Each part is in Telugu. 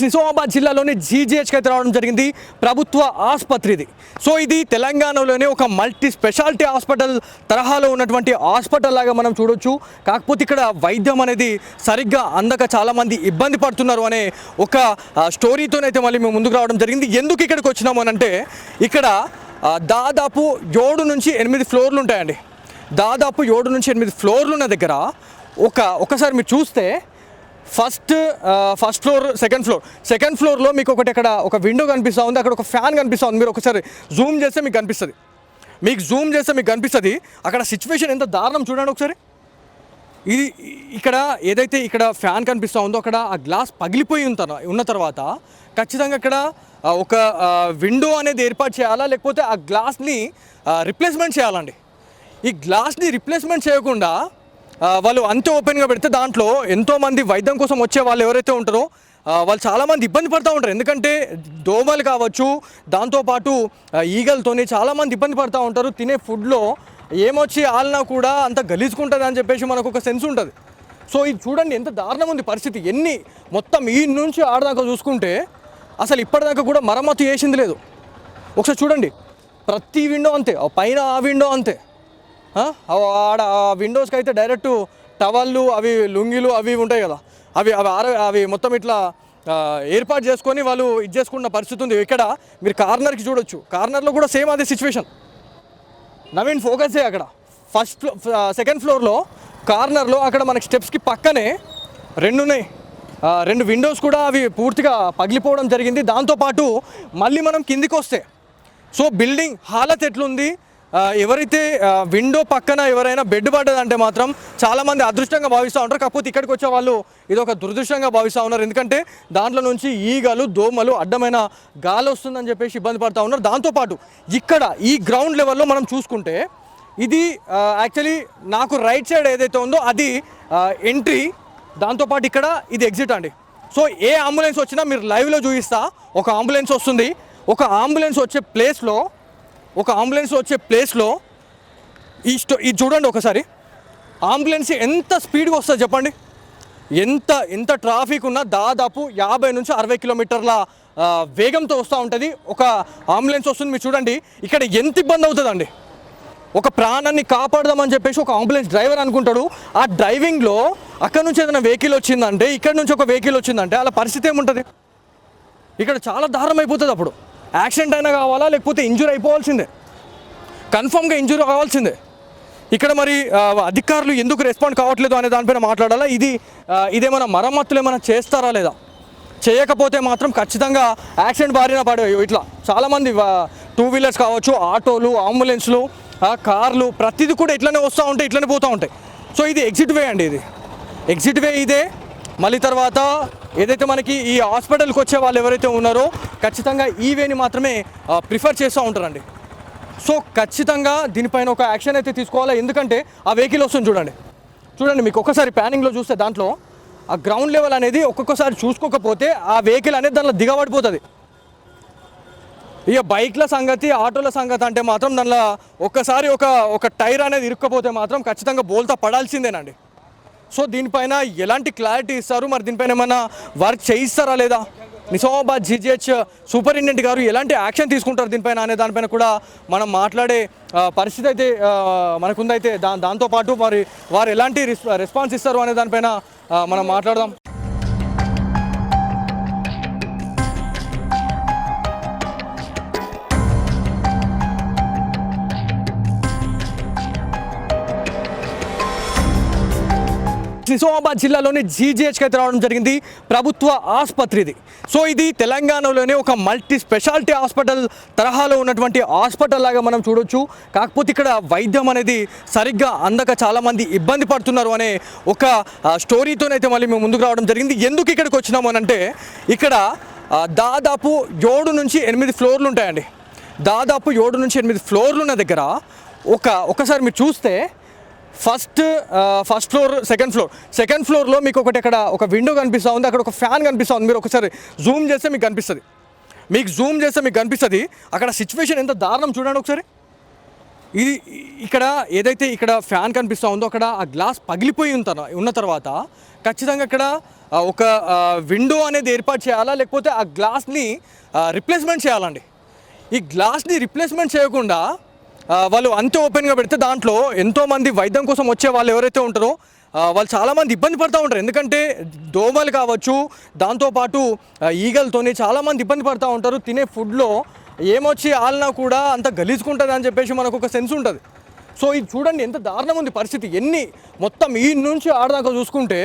నిజామాబాద్ జిల్లాలోని జీజీహెచ్కి అయితే రావడం జరిగింది. ప్రభుత్వ ఆసుపత్రి ఇది. సో ఇది తెలంగాణలోనే ఒక మల్టీ స్పెషాలిటీ హాస్పిటల్ తరహాలో ఉన్నటువంటి హాస్పిటల్ లాగా మనం చూడొచ్చు. కాకపోతే ఇక్కడ వైద్యం అనేది సరిగ్గా అందక చాలామంది ఇబ్బంది పడుతున్నారు అనే ఒక స్టోరీతోనైతే మళ్ళీ మేము ముందుకు రావడం జరిగింది. ఎందుకు ఇక్కడికి వచ్చినాము అని అంటే ఇక్కడ దాదాపు 7 నుంచి 8 ఫ్లోర్లు ఉంటాయండి. దాదాపు 7 నుంచి 8 ఫ్లోర్లు ఉన్న దగ్గర ఒకసారి మీరు చూస్తే ఫస్ట్ ఫ్లోర్ సెకండ్ ఫ్లోర్లో మీకు ఒకటి అక్కడ ఒక విండో కనిపిస్తూ ఉంది, అక్కడ ఒక ఫ్యాన్ కనిపిస్తూ ఉంది. మీరు ఒకసారి జూమ్ చేస్తే మీకు కనిపిస్తుంది. అక్కడ సిచ్యువేషన్ ఎంత దారుణం చూడండి ఒకసారి. ఇది ఇక్కడ ఫ్యాన్ కనిపిస్తూ ఉందో అక్కడ ఆ గ్లాస్ పగిలిపోయి ఉన్న తర్వాత ఖచ్చితంగా అక్కడ ఒక విండో అనేది ఏర్పాటు చేయాలా, లేకపోతే ఆ గ్లాస్ని రిప్లేస్మెంట్ చేయాలండి. ఈ గ్లాస్ని రిప్లేస్మెంట్ చేయకుండా వాళ్ళు అంతే ఓపెన్గా పెడితే దాంట్లో ఎంతోమంది వైద్యం కోసం వచ్చే వాళ్ళు ఎవరైతే ఉంటారో వాళ్ళు చాలామంది ఇబ్బంది పడుతూ ఉంటారు. ఎందుకంటే దోమలు కావచ్చు, దాంతోపాటు ఈగలతోని చాలామంది ఇబ్బంది పడుతూ ఉంటారు. తినే ఫుడ్లో ఏమొచ్చి ఆలనా కూడా అంత గలీజుకుంటుంది అని చెప్పేసి మనకు ఒక సెన్స్ ఉంటుంది. సో ఇది చూడండి ఎంత దారుణం ఉంది పరిస్థితి. మొత్తం ఈ నుంచి ఆడదాకా చూసుకుంటే అసలు ఇప్పటిదాకా కూడా మరమ్మతు చేసింది లేదు. ఒకసారి చూడండి, ప్రతి విండో అంతే, పైన ఆ విండో అంతే. ఆడ ఆ విండోస్కి అయితే డైరెక్ట్ టవళ్ళు అవి లుంగిలు అవి ఉంటాయి కదా, అవి మొత్తం ఇట్లా ఏర్పాటు చేసుకొని వాళ్ళు ఇది చేసుకున్న పరిస్థితి ఉంది. ఇక్కడ మీరు కార్నర్కి చూడొచ్చు, కార్నర్లో కూడా సేమ్ అదే సిచ్యువేషన్. నవీన్ ఫోకస్ చేయ అక్కడ సెకండ్ ఫ్లోర్లో కార్నర్లో అక్కడ మనకి స్టెప్స్కి పక్కనే 2 ఉన్నాయి. 2 విండోస్ కూడా అవి పూర్తిగా పగిలిపోవడం జరిగింది. దాంతోపాటు మళ్ళీ మనం కిందికి వస్తే సో బిల్డింగ్ హాలత్ ఎట్లుంది, ఎవరైతే విండో పక్కన ఎవరైనా బెడ్ పడ్డదంటే మాత్రం చాలామంది అదృష్టంగా భావిస్తూ ఉంటారు. కాకపోతే ఇక్కడికి వచ్చే వాళ్ళు ఇది ఒక దురదృష్టంగా భావిస్తూ ఉన్నారు. ఎందుకంటే దాంట్లో నుంచి ఈగలు దోమలు అడ్డమైన గాలి వస్తుందని చెప్పేసి ఇబ్బంది పడుతూ ఉన్నారు. దాంతోపాటు ఇక్కడ ఈ గ్రౌండ్ లెవెల్లో మనం చూసుకుంటే ఇది యాక్చువల్లీ నాకు రైట్ సైడ్ ఏదైతే ఉందో అది ఎంట్రీ, దాంతోపాటు ఇక్కడ ఇది ఎగ్జిట్ అండి. సో ఏ అంబులెన్స్ వచ్చినా మీరు లైవ్లో చూపిస్తా. ఒక అంబులెన్స్ వస్తుంది, ఒక అంబులెన్స్ వచ్చే ప్లేస్లో ఇది చూడండి ఒకసారి. అంబులెన్స్ ఎంత స్పీడ్గా వస్తుంది చెప్పండి. ఎంత ట్రాఫిక్ ఉన్నా దాదాపు 50 నుంచి 60 కిలోమీటర్ల వేగంతో వస్తూ ఉంటుంది. ఒక అంబులెన్స్ వస్తుంది, మీరు చూడండి ఇక్కడ ఎంత ఇబ్బంది అవుతుందండి. ఒక ప్రాణాన్ని కాపాడదామని చెప్పేసి ఒక అంబులెన్స్ డ్రైవర్ అనుకుంటాడు. ఆ డ్రైవింగ్లో అక్కడ నుంచి ఏదైనా వెహికల్ వచ్చిందంటే, ఇక్కడ నుంచి ఒక వెహికల్ వచ్చిందంటే అలా పరిస్థితి ఏముంటుంది? ఇక్కడ చాలా దారుణం అయిపోతుంది. అప్పుడు యాక్సిడెంట్ అయినా కావాలా, లేకపోతే ఇంజూరీ అయిపోవాల్సిందే, కన్ఫామ్గా ఇంజూరీ కావాల్సిందే. ఇక్కడ మరి అధికారులు ఎందుకు రెస్పాండ్ కావట్లేదు అనే దానిపైన మాట్లాడాలా. ఇదేమైనా మరమ్మతులు ఏమైనా చేస్తారా లేదా? చేయకపోతే మాత్రం ఖచ్చితంగా యాక్సిడెంట్ బారిన పడే ఇట్లా చాలామంది 2 వీలర్స్ కావచ్చు, ఆటోలు, అంబులెన్స్లు, కార్లు ప్రతిదీ కూడా ఇట్లనే వస్తూ ఉంటాయి, ఇట్లనే పోతూ ఉంటాయి. సో ఇది ఎగ్జిట్ వే అండి, ఇది ఎగ్జిట్ వే ఇదే. మళ్ళీ తర్వాత ఏదైతే మనకి ఈ హాస్పిటల్కి వచ్చే వాళ్ళు ఎవరైతే ఉన్నారో ఖచ్చితంగా ఈ వేని మాత్రమే ప్రిఫర్ చేస్తూ ఉంటారండి. సో ఖచ్చితంగా దీనిపైన ఒక యాక్షన్ అయితే తీసుకోవాలి. ఎందుకంటే ఆ వెహికల్ వస్తుంది చూడండి మీకు ఒక్కసారి ప్యానింగ్లో చూస్తే దాంట్లో ఆ గ్రౌండ్ లెవెల్ అనేది ఒక్కొక్కసారి చూసుకోకపోతే ఆ వెహికల్ అనేది దాంట్లో దిగబడిపోతుంది. ఇక బైక్ల సంగతి, ఆటోల సంగతి అంటే మాత్రం దానిలో ఒక్కసారి ఒక టైర్ అనేది ఇరుక్కపోతే మాత్రం ఖచ్చితంగా బోల్తా పడాల్సిందేనండి. సో దీనిపైన ఎలాంటి క్లారిటీ ఇస్తారు, మరి దీనిపైన ఏమైనా వర్క్ చేయిస్తారా లేదా, నిజామాబాద్ జీజీహెచ్ సూపరింటెండెంట్ గారు ఎలాంటి యాక్షన్ తీసుకుంటారు దీనిపైన అనే దానిపైన కూడా మనం మాట్లాడే పరిస్థితి అయితే మనకుందైతే. దాంతోపాటు మరి వారు ఎలాంటి రెస్పాన్స్ ఇస్తారు అనే దానిపైన మనం మాట్లాడదాం. నిజామాబాద్ జిల్లాలోని జీజీహెచ్కి అయితే రావడం జరిగింది. ప్రభుత్వ ఆసుపత్రి ఇది. సో ఇది తెలంగాణలోనే ఒక మల్టీ స్పెషాలిటీ హాస్పిటల్ తరహాలో ఉన్నటువంటి హాస్పిటల్ లాగా మనం చూడొచ్చు. కాకపోతే ఇక్కడ వైద్యం అనేది సరిగ్గా అందక చాలామంది ఇబ్బంది పడుతున్నారు అనే ఒక స్టోరీతోనైతే మళ్ళీ మేము ముందుకు రావడం జరిగింది. ఎందుకు ఇక్కడికి వచ్చినాము అని అంటే ఇక్కడ దాదాపు 7 నుంచి 8 ఫ్లోర్లు ఉంటాయండి. దాదాపు 7 నుంచి 8 ఫ్లోర్లు ఉన్న దగ్గర ఒకసారి మీరు చూస్తే ఫస్ట్ ఫ్లోర్లో మీకు ఒకటి అక్కడ ఒక విండో కనిపిస్తూ ఉంది, అక్కడ ఒక ఫ్యాన్ కనిపిస్తూ ఉంది. మీరు ఒకసారి జూమ్ చేస్తే మీకు కనిపిస్తుంది. అక్కడ సిచ్యువేషన్ ఎంత దారుణం చూడండి ఒకసారి. ఇది ఇక్కడ ఏదైతే ఇక్కడ ఫ్యాన్ కనిపిస్తూ ఉందో అక్కడ ఆ గ్లాస్ పగిలిపోయి ఉన్న తర్వాత ఖచ్చితంగా ఇక్కడ ఒక విండో అనేది ఏర్పాటు చేయాలా, లేకపోతే ఆ గ్లాస్ని రిప్లేస్మెంట్ చేయాలండి. ఈ గ్లాస్ని రిప్లేస్మెంట్ చేయకుండా వాళ్ళు అంతే ఓపెన్గా పెడితే దాంట్లో ఎంతోమంది వైద్యం కోసం వచ్చే వాళ్ళు ఎవరైతే ఉంటారో వాళ్ళు చాలామంది ఇబ్బంది పడుతూ ఉంటారు. ఎందుకంటే దోమలు కావచ్చు, దాంతోపాటు ఈగలతోని చాలామంది ఇబ్బంది పడుతూ ఉంటారు. తినే ఫుడ్లో ఏమొచ్చి ఆలినా కూడా అంత గలీజుకుంటుంది అని చెప్పేసి మనకు ఒక సెన్స్ ఉంటుంది. సో ఇది చూడండి ఎంత దారుణం ఉంది పరిస్థితి. మొత్తం ఈ నుంచి ఆడదాకా చూసుకుంటే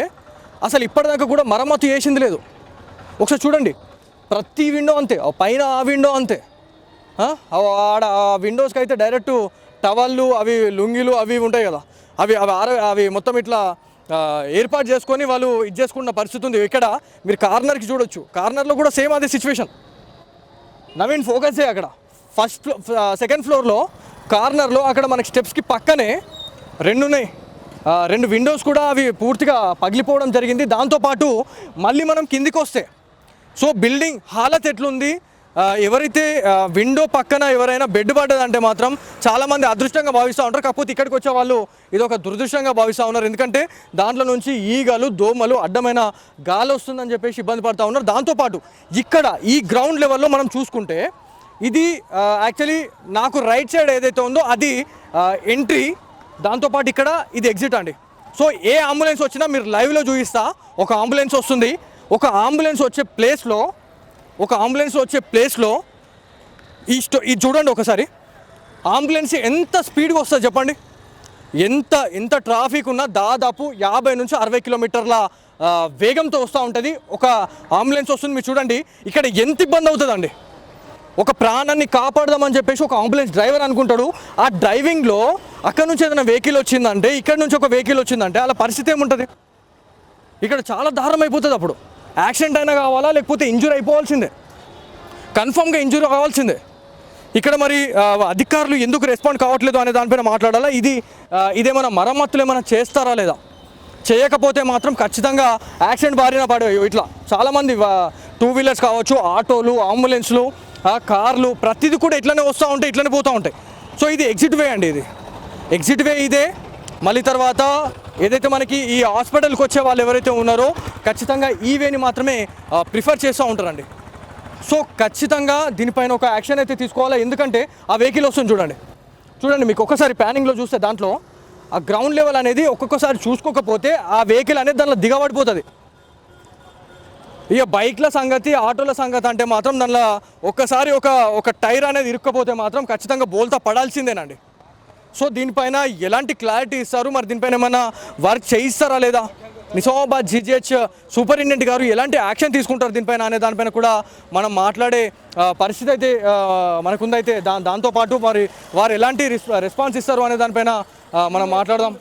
అసలు ఇప్పటిదాకా కూడా మరమ్మతు చేసింది లేదు. ఒకసారి చూడండి, ప్రతి విండో అంతే, పైన ఆ విండో అంతే. ఆడ ఆ విండోస్కి అయితే డైరెక్ట్ టవళ్ళు అవి లుంగిలు అవి ఉంటాయి కదా, అవి అవి అవి మొత్తం ఇట్లా ఏర్పాటు చేసుకొని వాళ్ళు ఇది చేసుకున్న పరిస్థితి ఉంది. ఇక్కడ మీరు కార్నర్కి చూడొచ్చు, కార్నర్లో కూడా సేమ్ అదే సిచ్యువేషన్. నవీన్ ఫోకస్ చేయ అక్కడ సెకండ్ ఫ్లోర్లో కార్నర్లో అక్కడ మనకి స్టెప్స్కి పక్కనే ఉన్నాయి, 2 విండోస్ కూడా అవి పూర్తిగా పగిలిపోవడం జరిగింది. దాంతోపాటు మళ్ళీ మనం కిందికి వస్తే సో బిల్డింగ్ హాలత్ ఎట్లుంది, ఎవరైతే విండో పక్కన ఎవరైనా బెడ్ పడ్డదంటే మాత్రం చాలామంది అదృష్టంగా భావిస్తూ ఉంటారు. కాకపోతే ఇక్కడికి వచ్చే వాళ్ళు ఇది ఒక దురదృష్టంగా భావిస్తూ ఉన్నారు. ఎందుకంటే దాంట్లో నుంచి ఈగలు దోమలు అడ్డమైన గాలి వస్తుందని చెప్పేసి ఇబ్బంది పడుతూ ఉన్నారు. దాంతోపాటు ఇక్కడ ఈ గ్రౌండ్ లెవెల్లో మనం చూసుకుంటే ఇది యాక్చువల్లీ నాకు రైట్ సైడ్ ఏదైతే ఉందో అది ఎంట్రీ, దాంతోపాటు ఇక్కడ ఇది ఎగ్జిట్ అండి. సో ఏ అంబులెన్స్ వచ్చినా మీరు లైవ్లో చూపిస్తా, ఒక అంబులెన్స్ వస్తుంది, ఒక అంబులెన్స్ వచ్చే ప్లేస్లో ఇది చూడండి ఒకసారి, అంబులెన్స్ ఎంత స్పీడ్గా వస్తుంది చెప్పండి. ఎంత ట్రాఫిక్ ఉన్నా దాదాపు 50 నుంచి 60 కిలోమీటర్ల వేగంతో వస్తూ ఉంటుంది. ఒక అంబులెన్స్ వస్తుంది, మీరు చూడండి ఇక్కడ ఎంత ఇబ్బంది అవుతుందండి. ఒక ప్రాణాన్ని కాపాడదామని చెప్పేసి ఒక అంబులెన్స్ డ్రైవర్ అనుకుంటాడు, ఆ డ్రైవింగ్లో అక్కడ నుంచి ఏదైనా వెహికల్ వచ్చిందంటే, ఇక్కడ నుంచి ఒక వెహికల్ వచ్చిందంటే అలా పరిస్థితి ఏముంటుంది. ఇక్కడ చాలా దారుణం అయిపోతుంది. అప్పుడు యాక్సిడెంట్ అయినా కావాలా, లేకపోతే ఇంజూరీ అయిపోవాల్సిందే, కన్ఫామ్గా ఇంజూరీ కావాల్సిందే. ఇక్కడ మరి అధికారులు ఎందుకు రెస్పాండ్ కావట్లేదు అనే దానిపైన మాట్లాడాలా. ఇదేమైనా మరమ్మతులు ఏమైనా చేస్తారా లేదా, చేయకపోతే మాత్రం ఖచ్చితంగా యాక్సిడెంట్ బారిన పడే ఇట్లా చాలామంది 2 వీలర్స్ కావచ్చు, ఆటోలు, అంబులెన్స్లు, కార్లు ప్రతిదీ కూడా ఇట్లనే వస్తూ ఉంటాయి, ఇట్లనే పోతూ ఉంటాయి. సో ఇది ఎగ్జిట్ వే అండి, ఇది ఎగ్జిట్ వే ఇదే. మళ్ళీ తర్వాత ఏదైతే మనకి ఈ హాస్పిటల్కి వచ్చే వాళ్ళు ఎవరైతే ఉన్నారో ఖచ్చితంగా ఈ వేని మాత్రమే ప్రిఫర్ చేస్తూ ఉంటారండి. సో ఖచ్చితంగా దీనిపైన ఒక యాక్షన్ అయితే తీసుకోవాలా. ఎందుకంటే ఆ వెహికల్ వస్తుంది చూడండి మీకు ఒక్కసారి ప్యానింగ్లో చూస్తే దాంట్లో ఆ గ్రౌండ్ లెవెల్ అనేది ఒక్కొక్కసారి చూసుకోకపోతే ఆ వెహికల్ అనేది దాంట్లో దిగబడిపోతుంది. ఇక బైక్ల సంగతి, ఆటోల సంగతి అంటే మాత్రం దానిలో ఒక్కసారి ఒక టైర్ అనేది ఇరుక్కపోతే మాత్రం ఖచ్చితంగా బోల్తా పడాల్సిందేనండి. సో దీనిపైన ఎలాంటి క్లారిటీ ఇస్తారు, మరి దీనిపైన ఏమైనా వర్క్ చేయిస్తారా లేదా, నిజామాబాద్ జీజీహెచ్ సూపరింటెండెంట్ గారు ఎలాంటి యాక్షన్ తీసుకుంటారు దీనిపైన అనే దానిపైన కూడా మనం మాట్లాడే పరిస్థితి అయితే మనకుందైతే. దాంతోపాటు మరి వారు ఎలాంటి రెస్పాన్స్ ఇస్తారు అనే దానిపైన మనం మాట్లాడదాం.